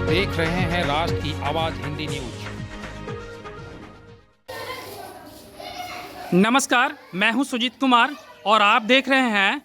देख रहे हैं राष्ट्र की आवाज़ हिंदी न्यूज। नमस्कार, मैं हूं सुजीत कुमार और आप देख रहे हैं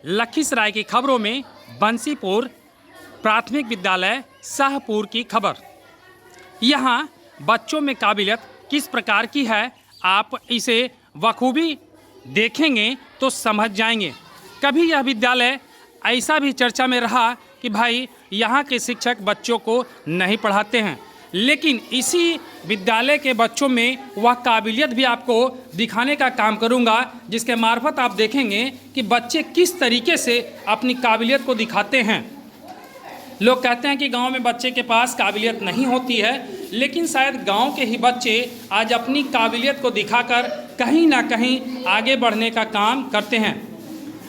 लखीसराय की खबरों में बंसीपुर प्राथमिक विद्यालय शाहपुर की खबर। यहां बच्चों में काबिलियत किस प्रकार की है, आप इसे बखूबी देखेंगे तो समझ जाएंगे। कभी यह विद्यालय ऐसा भी चर्चा में रहा कि भाई यहाँ के शिक्षक बच्चों को नहीं पढ़ाते हैं, लेकिन इसी विद्यालय के बच्चों में वह काबिलियत भी आपको दिखाने का काम करूँगा, जिसके मार्फत आप देखेंगे कि बच्चे किस तरीके से अपनी काबिलियत को दिखाते हैं। लोग कहते हैं कि गांव में बच्चे के पास काबिलियत नहीं होती है, लेकिन शायद गांव के ही बच्चे आज अपनी काबिलियत को दिखाकर कहीं ना कहीं आगे बढ़ने का काम करते हैं।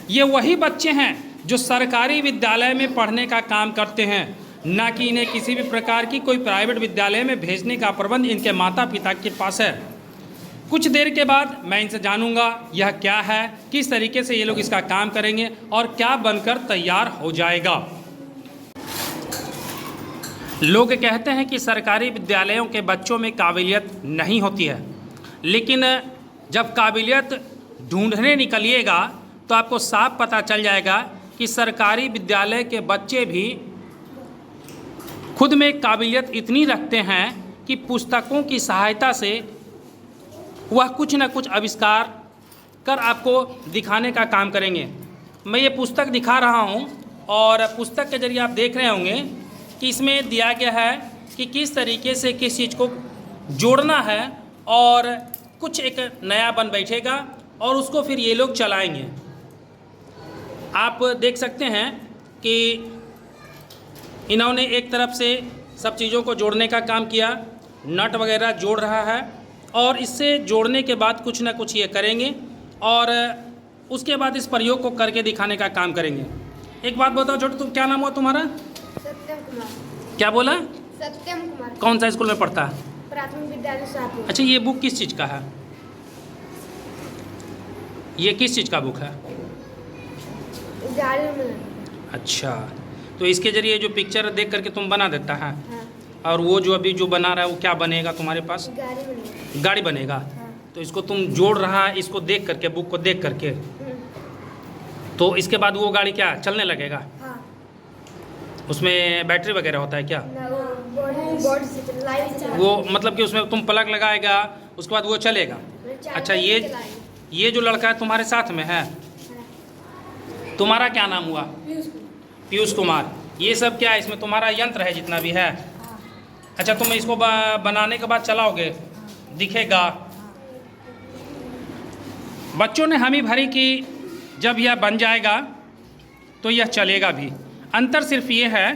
ये वही बच्चे हैं जो सरकारी विद्यालय में पढ़ने का काम करते हैं, ना कि इन्हें किसी भी प्रकार की कोई प्राइवेट विद्यालय में भेजने का प्रबंध इनके माता पिता के पास है। कुछ देर के बाद मैं इनसे जानूंगा यह क्या है, किस तरीके से ये लोग इसका काम करेंगे और क्या बनकर तैयार हो जाएगा। लोग कहते हैं कि सरकारी विद्यालयों के बच्चों में काबिलियत नहीं होती है, लेकिन जब काबिलियत ढूंढने निकलिएगा तो आपको साफ पता चल जाएगा कि सरकारी विद्यालय के बच्चे भी खुद में काबिलियत इतनी रखते हैं कि पुस्तकों की सहायता से वह कुछ न कुछ आविष्कार कर आपको दिखाने का काम करेंगे। मैं ये पुस्तक दिखा रहा हूँ और पुस्तक के जरिए आप देख रहे होंगे कि इसमें दिया गया है कि किस तरीके से किस चीज़ को जोड़ना है और कुछ एक नया बन बैठेगा और उसको फिर ये लोग चलाएंगे। आप देख सकते हैं कि इन्होंने एक तरफ से सब चीज़ों को जोड़ने का काम किया, नट वगैरह जोड़ रहा है और इससे जोड़ने के बाद कुछ ना कुछ ये करेंगे और उसके बाद इस प्रयोग को करके दिखाने का काम करेंगे। एक बात बताओ छोटू, तुम क्या नाम हुआ तुम्हारा? सत्यम कुमार। क्या बोला? सत्यम कुमार। कौन सा स्कूल में पढ़ता है? प्राथमिक विद्यालय शाहपुर। अच्छा, ये बुक किस चीज़ का है? ये किस चीज़ का बुक है? विद्यालय में। अच्छा, तो इसके जरिए जो पिक्चर देख करके तुम बना देता है। हाँ। और वो जो अभी जो बना रहा है वो क्या बनेगा तुम्हारे पास? गाड़ी बनेगी। गाड़ी बनेगा। हाँ। तो इसको तुम जोड़ रहा है, इसको देख करके, बुक को देख करके, तो इसके बाद वो गाड़ी क्या चलने लगेगा? हाँ। उसमें बैटरी वगैरह होता है क्या? ना, वो बोर्ड से लाइट से चला। वो मतलब कि उसमें तुम प्लग लगाएगा, उसके बाद वो चलेगा। अच्छा, ये जो लड़का है तुम्हारे साथ में है, तुम्हारा क्या नाम हुआ? पीयूष कुमार। ये सब क्या है? इसमें तुम्हारा यंत्र है जितना भी है? अच्छा, तुम इसको बनाने के बाद चलाओगे, दिखेगा। बच्चों ने हामी भरी कि जब यह बन जाएगा तो यह चलेगा भी। अंतर सिर्फ ये है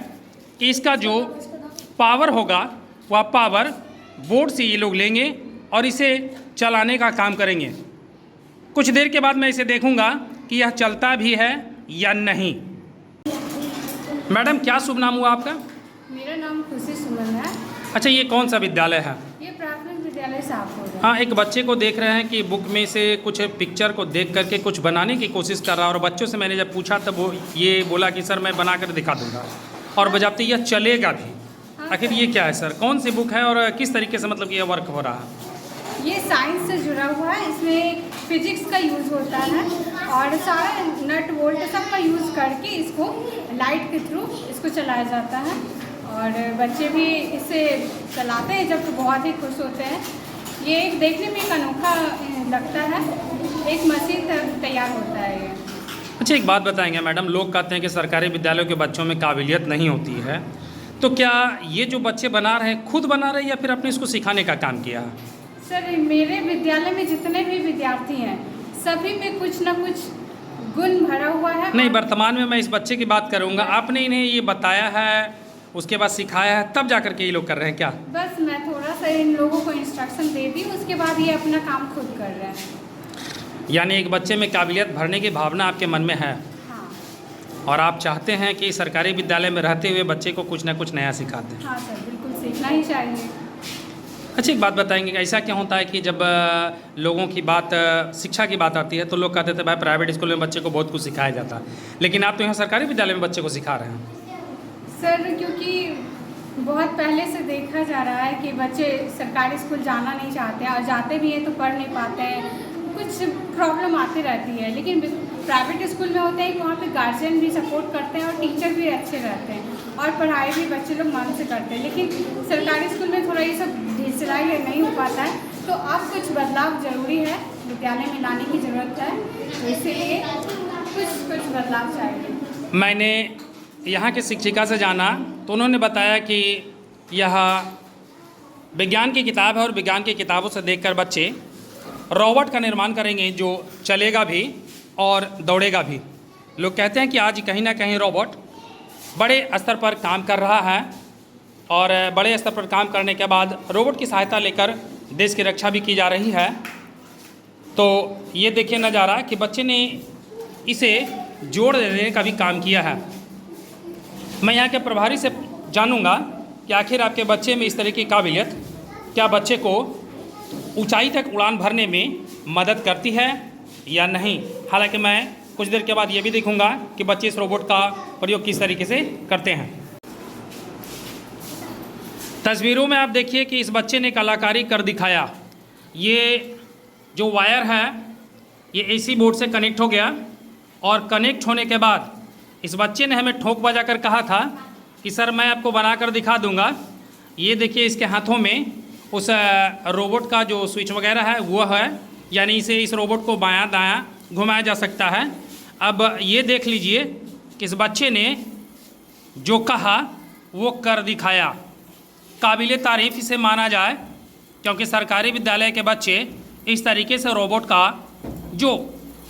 कि इसका जो पावर होगा वह पावर बोर्ड से ये लोग लेंगे और इसे चलाने का काम करेंगे। कुछ देर के बाद मैं इसे देखूंगा कि यह चलता भी है या नहीं। मैडम, क्या शुभ नाम हुआ आपका? मेरा नाम खुशी सुमन है। अच्छा, ये कौन सा विद्यालय है? ये प्राथमिक विद्यालय शाहपुर है। हाँ, एक बच्चे को देख रहे हैं कि बुक में से कुछ पिक्चर को देख करके कुछ बनाने की कोशिश कर रहा है और बच्चों से मैंने जब पूछा तब वो ये बोला कि सर मैं बना कर दिखा दूंगा और बजाते यह चलेगा भी। आखिर ये क्या है सर? कौन सी बुक है और किस तरीके से मतलब ये वर्क हो रहा है? ये साइंस से जुड़ा हुआ है, इसमें फिजिक्स का यूज़ होता है और सारा नट बोल्ट सब का यूज़ करके इसको लाइट के थ्रू इसको चलाया जाता है और बच्चे भी इसे चलाते हैं जब तो बहुत ही खुश होते हैं। ये एक देखने में एक अनोखा लगता है, एक मशीन तैयार होता है ये। अच्छा, एक बात बताएंगे मैडम, लोग कहते हैं कि सरकारी विद्यालयों के बच्चों में काबिलियत नहीं होती है, तो क्या ये जो बच्चे बना रहे हैं खुद बना रहे हैं या फिर अपने इसको सिखाने का काम किया है? सर, मेरे विद्यालय में जितने भी विद्यार्थी हैं सभी में कुछ ना कुछ गुण भरा हुआ है। नहीं, वर्तमान में मैं इस बच्चे की बात करूंगा। आपने इन्हें ये बताया है, उसके बाद सिखाया है, तब जा करके ये लोग कर रहे हैं क्या? बस मैं थोड़ा सा इन लोगों को इंस्ट्रक्शन दे दी, उसके बाद ये अपना काम खुद कर रहे हैं। यानी एक बच्चे में काबिलियत भरने की भावना आपके मन में है। हाँ। और आप चाहते हैं कि सरकारी विद्यालय में रहते हुए बच्चे को कुछ ना कुछ नया सिखाते हैं। हाँ सर, बिल्कुल सीखना ही चाहिए। अच्छा, एक बात बताएंगे, ऐसा क्या होता है कि जब लोगों की बात शिक्षा की बात आती है तो लोग कहते थे भाई प्राइवेट स्कूल में बच्चे को बहुत कुछ सिखाया जाता है, लेकिन आप तो यहाँ सरकारी विद्यालय में बच्चे को सिखा रहे हैं। सर, क्योंकि बहुत पहले से देखा जा रहा है कि बच्चे सरकारी स्कूल जाना नहीं चाहते हैं और जाते भी हैं तो पढ़ नहीं पाते हैं, कुछ प्रॉब्लम आती रहती है। लेकिन प्राइवेट स्कूल में होता है कि वहाँ पे गार्जियन भी सपोर्ट करते हैं और टीचर भी अच्छे रहते हैं और पढ़ाई भी बच्चे लोग मन से करते हैं। लेकिन सरकारी स्कूल में थोड़ा ये सब ढिलाई नहीं हो पाता है, तो अब कुछ बदलाव ज़रूरी है, विद्यालय में लाने की ज़रूरत है, तो इसीलिए कुछ बदलाव चाहिए। मैंने यहाँ की शिक्षिका से जाना तो उन्होंने बताया कि यह विज्ञान की किताब है और विज्ञान की किताबों से देखकर बच्चे रोबोट का निर्माण करेंगे जो चलेगा भी और दौड़ेगा भी। लोग कहते हैं कि आज कहीं ना कहीं रोबोट बड़े स्तर पर काम कर रहा है और बड़े स्तर पर काम करने के बाद रोबोट की सहायता लेकर देश की रक्षा भी की जा रही है। तो ये देखिए नज़ारा कि बच्चे ने इसे जोड़ देने का भी काम किया है। मैं यहाँ के प्रभारी से जानूँगा कि आखिर आपके बच्चे में इस तरह की काबिलियत क्या बच्चे को ऊंचाई तक उड़ान भरने में मदद करती है या नहीं। हालांकि मैं कुछ देर के बाद ये भी देखूँगा कि बच्चे इस रोबोट का प्रयोग किस तरीके से करते हैं। तस्वीरों में आप देखिए कि इस बच्चे ने कलाकारी कर दिखाया। ये जो वायर है ये एसी बोर्ड से कनेक्ट हो गया और कनेक्ट होने के बाद इस बच्चे ने हमें ठोक बजा कर कहा था कि सर मैं आपको बनाकर दिखा दूंगा। ये देखिए इसके हाथों में उस रोबोट का जो स्विच वगैरह है वो है, यानी इसे इस रोबोट को बायां दायां घुमाया जा सकता है। अब ये देख लीजिए कि इस बच्चे ने जो कहा वो कर दिखाया। काबिले तारीफ़ इसे माना जाए, क्योंकि सरकारी विद्यालय के बच्चे इस तरीके से रोबोट का जो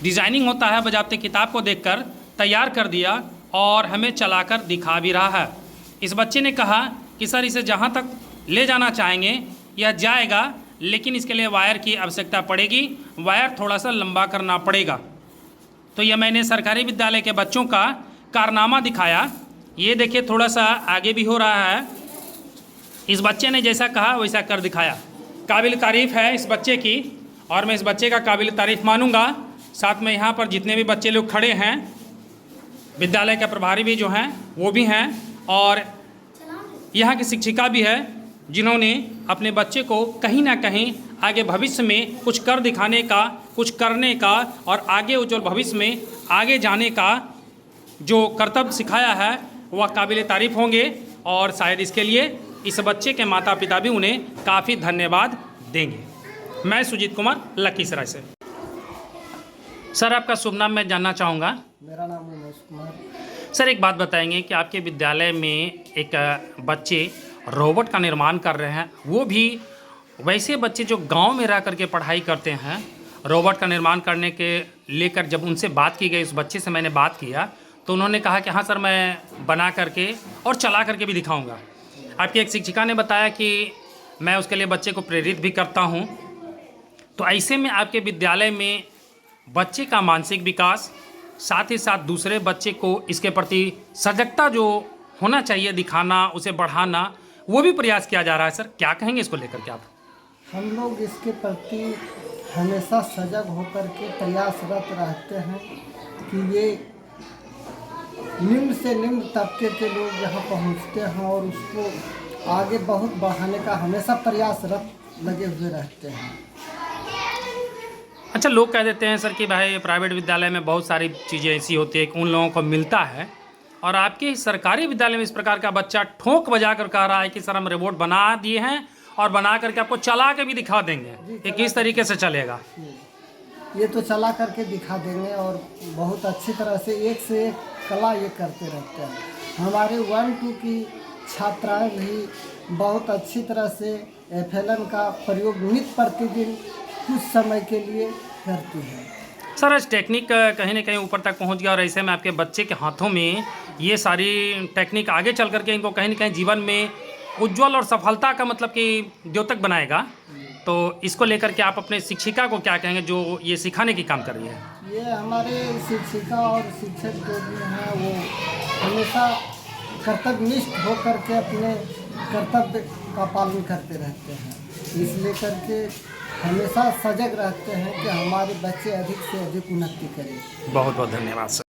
डिज़ाइनिंग होता है बजाते किताब को देखकर तैयार कर दिया और हमें चलाकर दिखा भी रहा है। इस बच्चे ने कहा कि सर इसे जहाँ तक ले जाना चाहेंगे यह जाएगा, लेकिन इसके लिए वायर की आवश्यकता पड़ेगी, वायर थोड़ा सा लंबा करना पड़ेगा। तो यह मैंने सरकारी विद्यालय के बच्चों का कारनामा दिखाया। ये देखिए थोड़ा सा आगे भी हो रहा है। इस बच्चे ने जैसा कहा वैसा कर दिखाया। काबिल तारीफ़ है इस बच्चे की और मैं इस बच्चे का काबिल तारीफ़ मानूंगा। साथ में यहाँ पर जितने भी बच्चे लोग खड़े हैं, विद्यालय के प्रभारी भी जो हैं वो भी हैं और यहाँ की शिक्षिका भी है, जिन्होंने अपने बच्चे को कहीं ना कहीं आगे भविष्य में कुछ कर दिखाने का, कुछ करने का और आगे उज्जवल भविष्य में आगे जाने का जो कर्तव्य सिखाया है वह काबिल तारीफ़ होंगे और शायद इसके लिए इस बच्चे के माता पिता भी उन्हें काफ़ी धन्यवाद देंगे। मैं सुजीत कुमार लखीसराय से। सर आपका शुभ नाम मैं जानना चाहूँगा। मेरा नाम उमेश कुमार। सर एक बात बताएंगे कि आपके विद्यालय में एक बच्चे रोबोट का निर्माण कर रहे हैं, वो भी वैसे बच्चे जो गांव में रह करके पढ़ाई करते हैं। रोबोट का निर्माण करने के लेकर जब उनसे बात की गई, उस बच्चे से मैंने बात किया तो उन्होंने कहा कि हाँ सर मैं बना करके और चला करके भी दिखाऊंगा। आपकी एक शिक्षिका ने बताया कि मैं उसके लिए बच्चे को प्रेरित भी करता हूँ। तो ऐसे में आपके विद्यालय में बच्चे का मानसिक विकास, साथ ही साथ दूसरे बच्चे को इसके प्रति सजगता जो होना चाहिए, दिखाना, उसे बढ़ाना, वो भी प्रयास किया जा रहा है। सर क्या कहेंगे इसको लेकर के आप? हम लोग इसके प्रति हमेशा सजग होकर के प्रयासरत रहते हैं कि ये निम्न से निम्न तबके के लोग यहाँ पहुँचते हैं और उसको आगे बहुत बढ़ाने का हमेशा प्रयासरत लगे हुए रहते हैं। अच्छा, लोग कह देते हैं सर कि भाई प्राइवेट विद्यालय में बहुत सारी चीज़ें ऐसी होती है कि उन लोगों को मिलता है, और आपके सरकारी विद्यालय में इस प्रकार का बच्चा ठोक बजा कर कह रहा है कि सर हम रोबोट बना दिए हैं और बना करके आपको चला के भी दिखा देंगे कि किस तरीके से चलेगा। ये तो चला करके दिखा देंगे और बहुत अच्छी तरह से एक कला ये करते रहते हैं। हमारे 1-2 की छात्राएं भी बहुत अच्छी तरह से FLN का प्रयोग नित्य प्रतिदिन कुछ समय के लिए करती है। सर आज टेक्निक कहीं ना कहीं ऊपर तक पहुंच गया और ऐसे में आपके बच्चे के हाथों में ये सारी टेक्निक आगे चल करके इनको कहीं ना कहीं जीवन में उज्जवल और सफलता का मतलब कि द्योतक बनाएगा। तो इसको लेकर के आप अपने शिक्षिका को क्या कहेंगे जो ये सिखाने की काम कर रही है? ये हमारे शिक्षिका और शिक्षक जो भी हैं वो हमेशा कर्तव्यनिष्ठ होकर के अपने कर्तव्य का पालन करते रहते हैं। इसलिए करके हमेशा सजग रहते हैं कि हमारे बच्चे अधिक से अधिक उन्नति करें। बहुत बहुत धन्यवाद सर।